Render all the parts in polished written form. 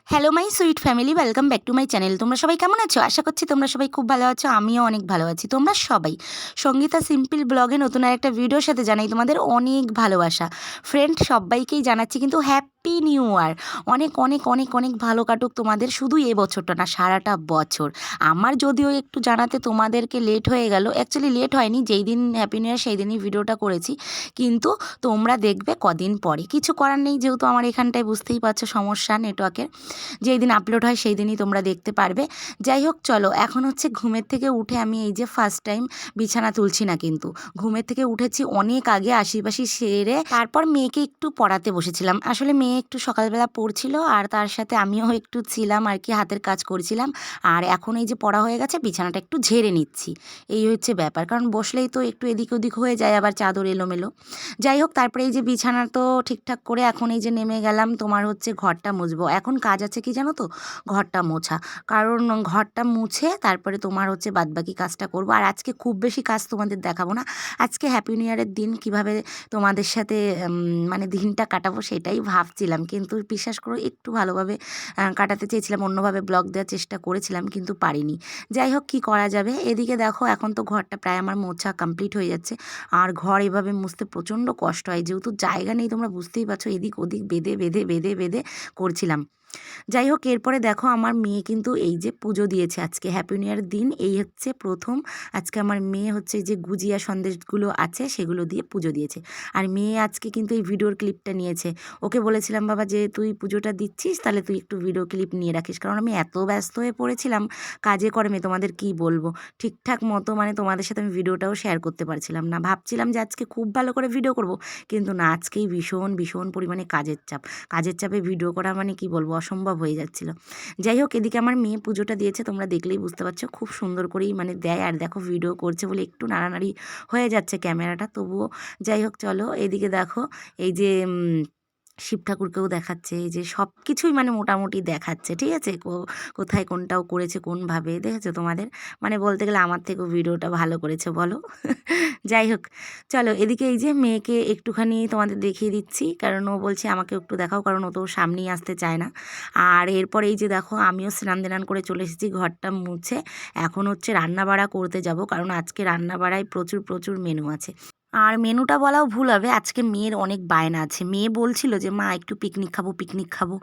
Hello my sweet family, welcome back to my channel. তোমরা সবাই কেমন আছো? আশা করছি তোমরা সবাই খুব ভালো আছো, আমিও অনেক ভালো আছি। তোমরা সবাই সঙ্গীতা সিম্পল ব্লগে নতুন আর একটা ভিডিওর সাথে জানাই তোমাদের অনেক ভালোবাসা। ফ্রেন্ড, সবাইকেই জানাচ্ছি কিন্তু হ্যাপি নিউ ইয়ার। অনেক অনেক অনেক অনেক ভালো কাটুক তোমাদের, শুধু এ বছরটা না, সারাটা বছর। আমার যদিও একটু জানাতে তোমাদেরকে লেট হয়ে গেল, অ্যাকচুয়ালি লেট হয়নি, যেই দিন হ্যাপি নিউ ইয়ার সেই দিনই ভিডিওটা করেছি, কিন্তু তোমরা দেখবে কদিন পরে। কিছু করার নেই, যেহেতু আমার এখানটায় বুঝতেই পারছো সমস্যা নেটওয়ার্কের, যেই দিন আপলোড হয় সেই দিনই তোমরা দেখতে পারবে। যাই হোক, চলো এখন হচ্ছে ঘুমের থেকে উঠে আমি এই যে ফার্স্ট টাইম বিছানা তুলছি না, কিন্তু ঘুমের থেকে উঠেছি অনেক আগে, আশিপাশি সেরে তারপর মেয়েকে একটু পড়াতে বসেছিলাম। আসলে মেয়ে একটু সকালবেলা পড়ছিল আর তার সাথে আমিও একটু ছিলাম আর কি, হাতের কাজ করছিলাম। আর এখন এই যে পড়া হয়ে গেছে, বিছানাটা একটু ঝেড়ে নিচ্ছি। এই হচ্ছে ব্যাপার, কারণ বসলেই তো একটু এদিক ওদিক হয়ে যায়, আবার চাদর এলোমেলো। যাই হোক, তারপরে এই যে বিছানা তো ঠিকঠাক করে এখন এই যে নেমে গেলাম, তোমার হচ্ছে ঘরটা মুছবো। এখন কাজ আছে কি জানো তো, ঘরটা মোছা। কারণ ঘরটা মুছে তারপরে তোমার হচ্ছে বাদবাকি কাজটা করব। আর আজকে খুব বেশি কাজ তোমাদের দেখাবো না। আজকে হ্যাপি নিউ ইয়ারের দিন কিভাবে তোমাদের সাথে মানে দিনটা কাটাবো সেটাই ভাবছিলাম, কিন্তু বিশ্বাস করো একটু ভালোভাবে কাটাতে চেয়েছিলাম, অন্যভাবে ব্লগ দেওয়ার চেষ্টা করেছিলাম কিন্তু পারিনি। যাই হোক, কী করা যাবে। এদিকে দেখো এখন তো ঘরটা প্রায় আমার মোছা কমপ্লিট হয়ে যাচ্ছে। আর ঘর এভাবে মুছতে প্রচণ্ড কষ্ট হয়, যেহেতু জায়গা নেই, তোমরা বুঝতেই পারছো, এদিক ওদিক বেঁধে বেঁধে বেঁধে বেঁধে করছিলাম। যাই হোক, এরপরে দেখো আমার মেয়ে কিন্তু এই যে পুজো দিয়েছে আজকে হ্যাপি নিউ ইয়ার দিন, এই হচ্ছে প্রথম। আজকে আমার মেয়ে হচ্ছে যে গুজিয়া সন্দেশগুলো আছে সেগুলো দিয়ে পুজো দিয়েছে। আর মেয়ে আজকে কিন্তু এই ভিডিওর ক্লিপটা নিয়েছে। ওকে বলেছিলাম, বাবা যে তুই পুজোটা দিচ্ছিস তাহলে তুই একটু ভিডিও ক্লিপ নিয়ে রাখিস, কারণ আমি এত ব্যস্ত হয়ে পড়েছিলাম কাজে কর্মে, তোমাদের কি বলবো, ঠিকঠাক মতো মানে তোমাদের সাথে আমি ভিডিওটাও শেয়ার করতে পারছিলাম না। ভাবছিলাম যে আজকে খুব ভালো করে ভিডিও করব, কিন্তু না, আজকেই ভীষণ ভীষণ পরিমাণে কাজের চাপ। কাজের চাপে ভিডিও করা মানে কি বলবো, অসম্ভব হয়ে যাচ্ছিল। যাই হোক, এদিকে আমার মেয়ে পুজোটা দিয়েছে, তোমরা দেখলেই বুঝতে পারছো, খুব সুন্দর করেই মানে দেয়। আর দেখো ভিডিও করছে বলে একটু নাড়ানাড়ি হয়ে যাচ্ছে ক্যামেরাটা, তবুও যাই হোক চলো। এদিকে দেখো এই যে শিব ঠাকুরকেও দেখাচ্ছে, এই যে সব কিছুই মানে মোটামুটি দেখাচ্ছে, ঠিক আছে। কোথায় কোনটাও করেছে কোনভাবে দেখেছো তোমাদের, মানে বলতে গেলে আমার থেকেও ভিডিওটা ভালো করেছে বলো। যাই হোক, চলো এদিকে এই যে মেয়েকে একটুখানি তোমাদের দেখিয়ে দিচ্ছি, কারণ ও বলছে আমাকে একটু দেখাও, কারণ ও তো সামনেই আসতে চায় না। আর এরপর এই যে দেখো আমিও স্নান দান করে চলে এসেছি ঘরটা মুছে। এখন হচ্ছে রান্না বাড়া করতে যাব, কারণ আজকে রান্না বাড়ায় প্রচুর প্রচুর মেনু আছে। আর মেনুটা বলাও ভুল হবে, আজকে মেয়ের অনেক বায়না আছে। মেয়ে বলছিল যে মা একটু পিকনিক খাবো, পিকনিক খাবো।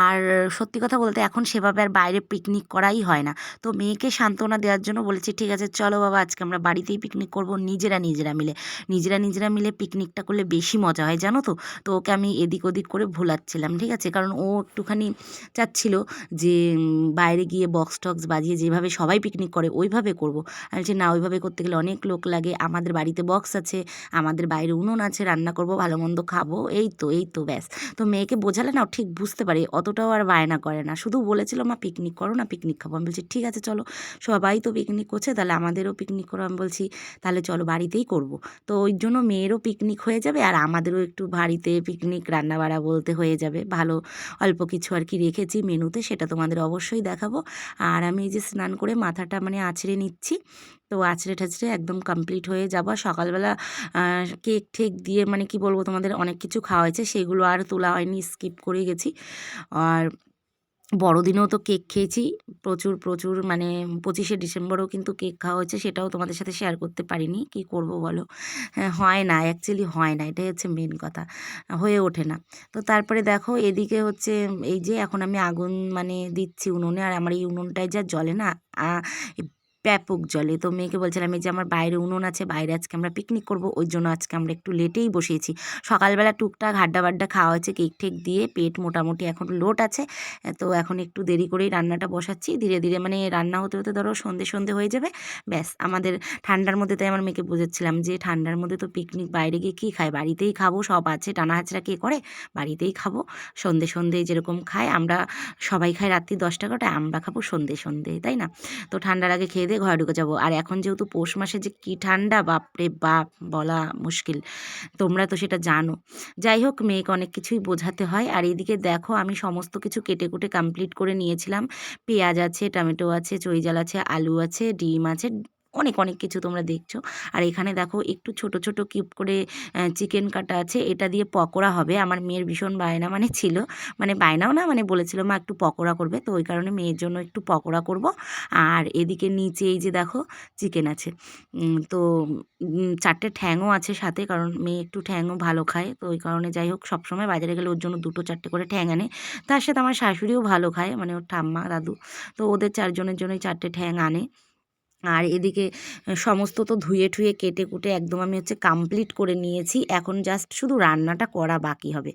আর সত্যি কথা বলতে এখন সেভাবে আর বাইরে পিকনিক করাই হয় না। তো মেয়েকে সান্ত্বনা দেওয়ার জন্য বলেছি, ঠিক আছে চলো বাবা, আজকে আমরা বাড়িতেই পিকনিক করব, নিজেরা নিজেরা মিলে। নিজেরা নিজেরা মিলে পিকনিকটা করলে বেশি মজা হয় জানো তো। তো ওকে আমি এদিক ওদিক করে ভোলাচ্ছিলাম, ঠিক আছে, কারণ ও একটুখানি চাচ্ছিল যে বাইরে গিয়ে বক্স টক্স বাজিয়ে যেভাবে সবাই পিকনিক করে ওইভাবে করব। আমি বলছি না, ওইভাবে করতে গেলে অনেক লোক লাগে, আমাদের বাড়িতে বক্স আছে, আমাদের বাইরে উনুন আছে, রান্না করব, ভালো মন্দ খাবো, এই তো ব্যাস। তো মেয়েকে বোঝালে না, ও ঠিক বুঝতে পারে, অতটাও আর বায়না করে না, শুধু বলেছিল মা পিকনিক করো না, পিকনিক খাবো। আমি বলছি ঠিক আছে চলো, সবাই তো পিকনিক করছে তাহলে আমাদেরও পিকনিক করো। আমি বলছি তাহলে চলো বাড়িতেই করব। তো ওই জন্য মেয়েরও পিকনিক হয়ে যাবে আর আমাদেরও একটু বাড়িতে পিকনিক রান্না বাড়া বলতে হয়ে যাবে। ভালো অল্প কিছু আর কি রেখেছি মেনুতে, সেটা তোমাদের অবশ্যই দেখাবো। আর আমি এই যে স্নান করে মাথাটা মানে আঁচড়ে নিচ্ছি, তো আঁচড়ে ঠাচড়ে একদম কমপ্লিট হয়ে যাবো। সকালবেলা কেক ঠেক দিয়ে মানে কি বলবো তোমাদের, অনেক কিছু খাওয়া হয়েছে, সেগুলো আর তোলা হয়নি, স্কিপ করে গেছি। আর বড়দিনেও তো কেক খেয়েছি প্রচুর প্রচুর, মানে 25শে ডিসেম্বরেও কিন্তু কেক খাওয়া হয়েছে, সেটাও তোমাদের সাথে শেয়ার করতে পারিনি, কি করব বলো। হ্যাঁ, হয় না, অ্যাকচুয়ালি হয় না, এটাই হচ্ছে মেন কথা, হয়ে ওঠে না। তো তারপরে দেখো এদিকে হচ্ছে এই যে এখন আমি আগুন মানে দিচ্ছি উনুনে, আর আমার এই উনুনটায় যা জ্বলে না, ব্যাপক জলে। তো মেয়েকে বলছিলাম এই যে আমার বাইরে উনুন আছে, বাইরে আজকে আমরা পিকনিক করব, ওই জন্য আজকে আমরা একটু লেটেই বসিয়েছি। সকালবেলা টুকটাক হাড্ডা বাড্ডা খাওয়া হয়েছে, কেক ঠেক দিয়ে পেট মোটামুটি এখন লোট আছে। তো এখন একটু দেরি করেই রান্নাটা বসাচ্ছি, ধীরে ধীরে মানে রান্না হতে হতে ধরো সন্ধে সন্ধে হয়ে যাবে, ব্যাস। আমাদের ঠান্ডার মধ্যে, তাই আমার মেয়েকে বোঝাচ্ছিলাম যে ঠান্ডার মধ্যে তো পিকনিক বাইরে গিয়ে কী খায়, বাড়িতেই খাবো, সব আছে, টানা হাঁচড়া কে করে, বাড়িতেই খাবো। সন্ধে সন্ধে যেরকম খায় আমরা, সবাই খাই রাত্রি 10টা 11টায়, আমরা খাবো সন্ধে সন্ধে, তাই না। তো ঠান্ডার আগে খেয়ে দিয়ে ঘরে ঢুকে যাবো। আর এখন যেহেতু পৌষ মাসে যে কী ঠান্ডা, বাপরে বাপ, বলা মুশকিল, তোমরা তো সেটা জানো। যাই হোক, মেয়েকে অনেক কিছুই বোঝাতে হয়। আর এদিকে দেখো আমি সমস্ত কিছু কেটে কুটে কমপ্লিট করে নিয়েছিলাম। পেঁয়াজ আছে, টমেটো আছে, চৈজাল আছে, আলু আছে, ডিম আছে, অনেক অনেক কিছু তোমরা দেখছো। আর এখানে দেখো একটু ছোট ছোট কিউব করে চিকেন কাটা আছে, এটা দিয়ে পকোড়া হবে। আমার মেয়ের ভীষণ বায়না মানে ছিল, মানে বায়নাও না, মানে বলেছিল মা একটু পকোড়া করবে, তো ওই কারণে মেয়ের জন্য একটু পকোড়া করব। আর এদিকে নিচে এই যে দেখো চিকেন আছে, তো 4টে ঠ্যাংও আছে সাথে, কারণ মেয়ে একটু ঠ্যাংও ভালো খায়, তো ওই কারণে যাই হোক সবসময় বাজারে গেলে ওর জন্য 2-4টে করে ঠ্যাং আনে। তার সাথে আমার শাশুড়িও ভালো খায়, মানে ওর ঠাম্মা দাদু, তো ওদের 4জনের জন্যই 4টে ঠ্যাং আনে। আর এদিকে সমস্ত তো ধুয়ে ঠুয়ে কেটে কুটে একদম আমি হচ্ছে কমপ্লিট করে নিয়েছি, এখন জাস্ট শুধু রান্নাটা করা বাকি হবে।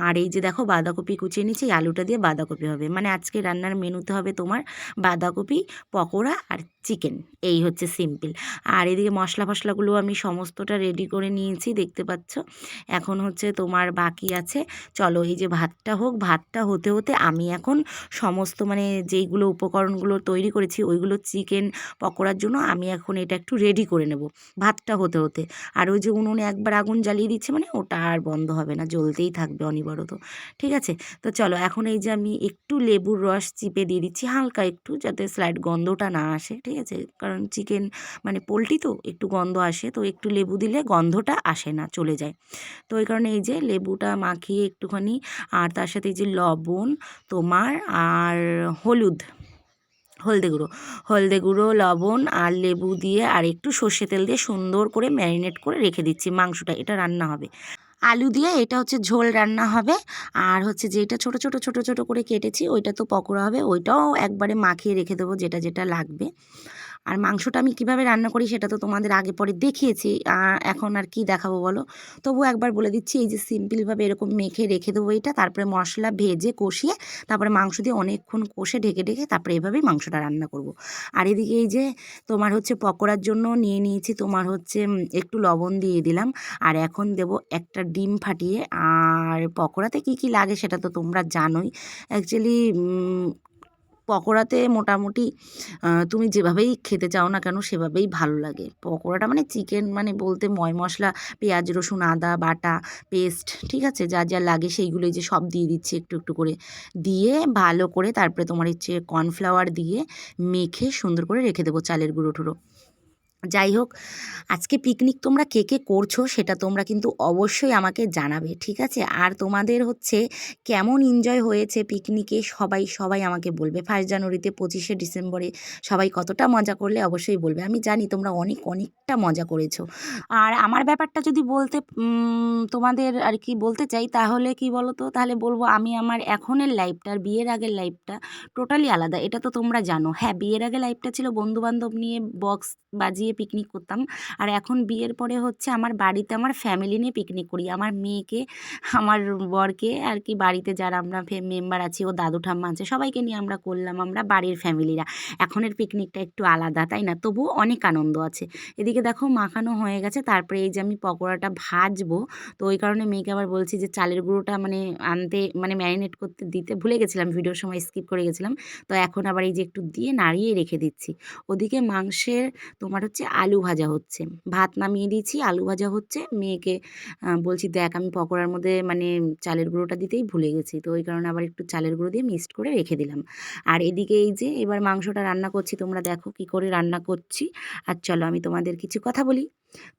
আর এই যে দেখো বাঁধাকপি কুচিয়ে নিয়েছি, আলুটা দিয়ে বাঁধাকপি হবে, মানে আজকে রান্নার মেনুতে হবে তোমার বাঁধাকপি, পকোড়া আর চিকেন, এই হচ্ছে সিম্পল। আর এদিকে মশলা ফসলাগুলো আমি সমস্তটা রেডি করে নিয়েছি, দেখতে পাচ্ছ। এখন হচ্ছে তোমার বাকি আছে, চলো এই যে ভাতটা হোক, ভাতটা হতে হতে আমি এখন সমস্ত মানে যেইগুলো উপকরণগুলো তৈরি করেছি ওইগুলো চিকেন পকোড়ার জন্য আমি এখন এটা একটু রেডি করে নেব ভাতটা হতে হতে। আর ওই যে উনুনে একবার আগুন জ্বালিয়ে দিচ্ছে মানে ওটা আর বন্ধ হবে না, জ্বলতেই থাকবে অনবরত, ঠিক আছে। তো চলো এখন এই যে আমি একটু লেবুর রস চিপে দিয়ে দিচ্ছি হালকা একটু, যাতে স্লাইড গন্ধটা না আসে, ঠিক আছে, কারণ চিকেন মানে পোলট্রি তো একটু গন্ধ আসে, তো একটু লেবু দিলে গন্ধটা আসে না, চলে যায়। তো ওই কারণে এই যে লেবুটা মাখিয়ে একটুখানি, আর তার সাথে এই যে লবণ তোমার আর হলদে গুঁড়ো লবণ আর লেবু দিয়ে আর একটু সর্ষে তেল দিয়ে সুন্দর করে ম্যারিনেট করে রেখে দিচ্ছি মাংসটা, এটা রান্না হবে আলু দিয়ে, এটা হচ্ছে ঝোল রান্না হবে। আর হচ্ছে যেটা ছোট ছোট ছোট ছোট করে কেটেছি ওইটা তো পকোড়া হবে, ওইটাও একবারে মাখিয়ে রেখে দেবো যেটা যেটা লাগবে। আর মাংসটা আমি কিভাবে রান্না করি সেটা তো তোমাদের আগে পরে দেখিয়েছি, এখন আর কি দেখাবো বলো। তবু একবার বলে দিচ্ছি, এই যে সিম্পলভাবে এরকম মেখে রেখে দেবো এটা, তারপরে মশলা ভেজে কষিয়ে তারপরে মাংস দিয়ে অনেকক্ষণ কষে ঢেকে ঢেকে তারপরে এভাবেই মাংসটা রান্না করব। আর এদিকে এই যে তোমার হচ্ছে পকোড়ার জন্য নিয়ে নিয়েছি তোমার হচ্ছে একটু লবণ দিয়ে দিলাম। আর এখন দেব একটা ডিম ফাটিয়ে। আর পকোড়াতে কি কি লাগে সেটা তো তোমরা জানোই। অ্যাকচুয়ালি পকোড়াতে মোটামুটি তুমি যেভাবেই খেতে চাও না কেন সেভাবেই ভালো লাগে। পকোড়াটা মানে চিকেন মানে বলতে মশলা, পেঁয়াজ রসুন আদা বাটা পেস্ট, ঠিক আছে, যা যা লাগে সেইগুলোই যে সব দিয়ে দিচ্ছি একটু একটু করে, দিয়ে ভালো করে তারপরে তোমার হচ্ছে কর্নফ্লাওয়ার দিয়ে মেখে সুন্দর করে রেখে দেবো, চালের গুঁড়ো টুড়ো। যাই হোক, আজকে পিকনিক তোমরা কে কে করছো সেটা তোমরা কিন্তু অবশ্যই আমাকে জানাবে, ঠিক আছে। আর তোমাদের হচ্ছে কেমন এনজয় হয়েছে পিকনিকে সবাই সবাই আমাকে বলবে। 1 জানুয়ারিতে 25 ডিসেম্বরে সবাই কতটা মজা করলে অবশ্যই বলবে, আমি জানি তোমরা অনেকটা মজা করেছো। আর আমার ব্যাপারটা যদি বলতে তোমাদের আর কি বলতে চাই, তাহলে কি বলো তো, তাহলে বলবো আমি আমার এখনের লাইফটা আর বিয়ের আগের লাইফটা টোটালি আলাদা, এটা তো তোমরা জানো। হ্যাঁ, বিয়ের আগে লাইফটা ছিল বন্ধুবান্ধব নিয়ে বক্স বাজিয়ে পিকনিক করতাম, আর এখন বিয়ের পরে হচ্ছে আমার বাড়িতে আমার ফ্যামিলি নিয়ে পিকনিক করি, আমার মেয়েকে, আমার বরকে আর কি, বাড়িতে যারা আমরা মেম্বার আছি, ও দাদু ঠাম্মা আছে, সবাইকে নিয়ে আমরা করলাম, আমরা বাড়ির ফ্যামিলিরা। এখনের পিকনিকটা একটু আলাদা, তাই না, তবুও অনেক আনন্দ আছে। এদিকে দেখো মাখানো হয়ে গেছে, তারপরে এই যে আমি পকোড়াটা ভাজবো, তো ওই কারণে মেয়েকে আবার বলছি যে চালের গুঁড়োটা মানে আনতে, মানে ম্যারিনেট করতে দিতে ভুলে গেছিলাম, ভিডিওর সময় স্কিপ করে গেছিলাম, তো এখন আবার এই যে একটু দিয়ে নাড়িয়ে রেখে দিচ্ছি। ওদিকে মাংসের তোমার হচ্ছে আলু ভাজা হচ্ছে, ভাত নামিয়ে দিয়েছি, আলু ভাজা হচ্ছে, মেয়েকে বলছি দেখ আমি পকোড়ার মধ্যে মানে চালের গুঁড়োটা দিতেই ভুলে গেছি, তো ওই কারণে আবার একটু চালের গুঁড়ো দিয়ে মিক্সড করে রেখে দিলাম। আর এদিকে এই যে এবার মাংসটা রান্না করছি, তোমরা দেখো কি করে রান্না করছি। আর চলো আমি তোমাদের কিছু কথা বলি।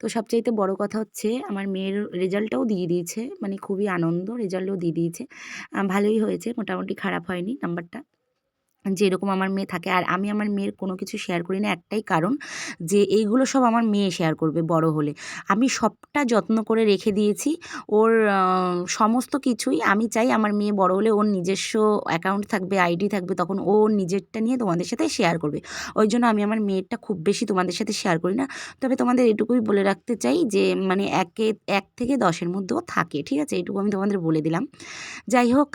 তো সবচাইতে বড় কথা হচ্ছে আমার মেয়ের রেজাল্টটাও দিয়ে দিয়েছে, মানে খুবই আনন্দ, রেজাল্টও দিয়ে দিয়েছে, ভালোই হয়েছে, মোটামুটি খারাপ হয়নি নাম্বারটা, যেরকম আমার মেয়ে থাকে। আর আমি আমার মেয়ের কোনো কিছু শেয়ার করি না একটাই কারণ, যে এইগুলো সব আমার মেয়ে শেয়ার করবে বড় হলে, আমি সবটা যত্ন করে রেখে দিয়েছি। ওর সমস্ত কিছুই আমি চাই আমার মেয়ে বড় হলে ওর নিজস্ব অ্যাকাউন্ট থাকবে, আইডি থাকবে, তখন ও নিজেরটা নিয়ে তোমাদের সাথে শেয়ার করবে। ওই জন্য আমি আমার মেয়েরটা খুব বেশি তোমাদের সাথে শেয়ার করি না। তবে তোমাদের এটুকুই বলে রাখতে চাই যে মানে 1 থেকে 10-এর মধ্যেও থাকে, ঠিক আছে, এইটুকু আমি তোমাদের বলে দিলাম। যাই হোক,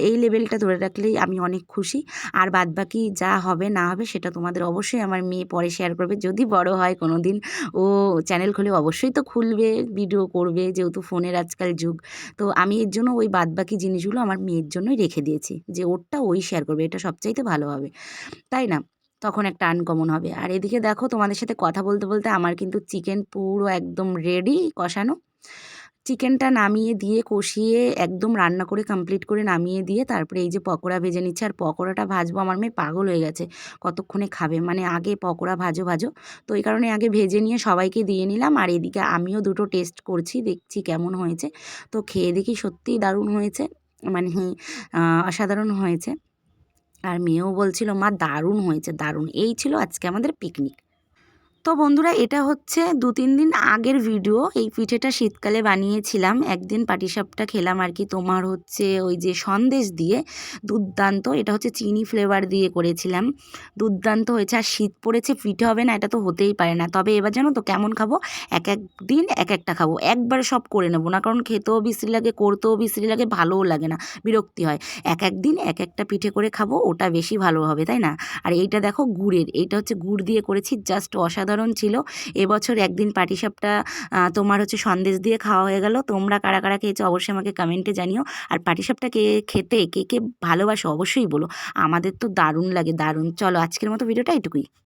এই লেভেলটা ধরে রাখলেই আমি অনেক খুশি। আর বাদবাকি যা হবে না হবে সেটা তোমাদের অবশ্যই আমার মেয়ে পরে শেয়ার করবে, যদি বড় হয় কোনো দিন, ও চ্যানেল খুলে অবশ্যই তো খুলবে, ভিডিও করবে, যেহেতু ফোনের আজকাল যুগ। তো আমি এর জন্য ওই বাদবাকি জিনিসগুলো আমার মেয়ের জন্যই রেখে দিয়েছি, যে ওরটা ওই শেয়ার করবে, এটা সবচাইতে ভালো হবে, তাই না, তখন একটা আনকমন হবে। আর এদিকে দেখো তোমাদের সাথে কথা বলতে বলতে আমার কিন্তু চিকেন পুরো একদম রেডি কষানো। চিকেনটা নামিয়ে দিয়ে কষিয়ে একদম রান্না করে কমপ্লিট করে নামিয়ে দিয়ে তারপরে এই যে পকোড়া ভেজে নিচ্ছে। আর পকোড়াটা ভাজবো, আমার মেয়ে পাগল হয়ে গেছে কতক্ষণে খাবে, মানে আগে পকোড়া ভাজো ভাজো, তো এই কারণে আগে ভেজে নিয়ে সবাইকে দিয়ে নিলাম। আর এদিকে আমিও দুটো টেস্ট করছি, দেখছি কেমন হয়েছে। তো খেয়ে দেখি সত্যিই দারুণ হয়েছে, মানে অসাধারণ হয়েছে। আর মেয়েও বলছিল মা দারুণ হয়েছে দারুণ। এই ছিল আজকে আমাদের পিকনিক। তো বন্ধুরা, এটা হচ্ছে 2-3 দিন আগের ভিডিও। এই পিঠেটা শীতকালে বানিয়েছিলাম, একদিন পাটিসাপটা খেলাম আর কি, তোমার হচ্ছে ওই যে সন্দেশ দিয়ে, দুর্দান্ত। এটা হচ্ছে চিনি ফ্লেভার দিয়ে করেছিলাম, দুর্দান্ত হয়েছে। আর শীত পড়েছে, পিঠে হবে না এটা তো হতেই পারে না। তবে এবার জানো তো কেমন খাবো, এক এক দিন এক একটা খাবো, একবারে সব করে নেবো না, কারণ খেতেও বিশ্রী লাগে, করতেও বিশ্রী লাগে, ভালোও লাগে না, বিরক্তি হয়। এক এক দিন এক একটা পিঠে করে খাবো, ওটা বেশি ভালো হবে, তাই না? আর এইটা দেখো গুড়ের, এইটা হচ্ছে গুড় দিয়ে করেছি, জাস্ট অসাধারণ ছিল। এবছর একদিন পাটিসাপটা তোমার হচ্ছে সন্দেশ দিয়ে খাওয়া হয়ে গেল। তোমরা কারা কারা খেয়েছো অবশ্যই আমাকে কমেন্টে জানিও। আর পাটিসাপটা খেতে কে কে ভালোবাসো অবশ্যই বলো। আমাদের তো দারুণ লাগে, দারুণ। চলো আজকের মতো ভিডিওটা এটুকুই।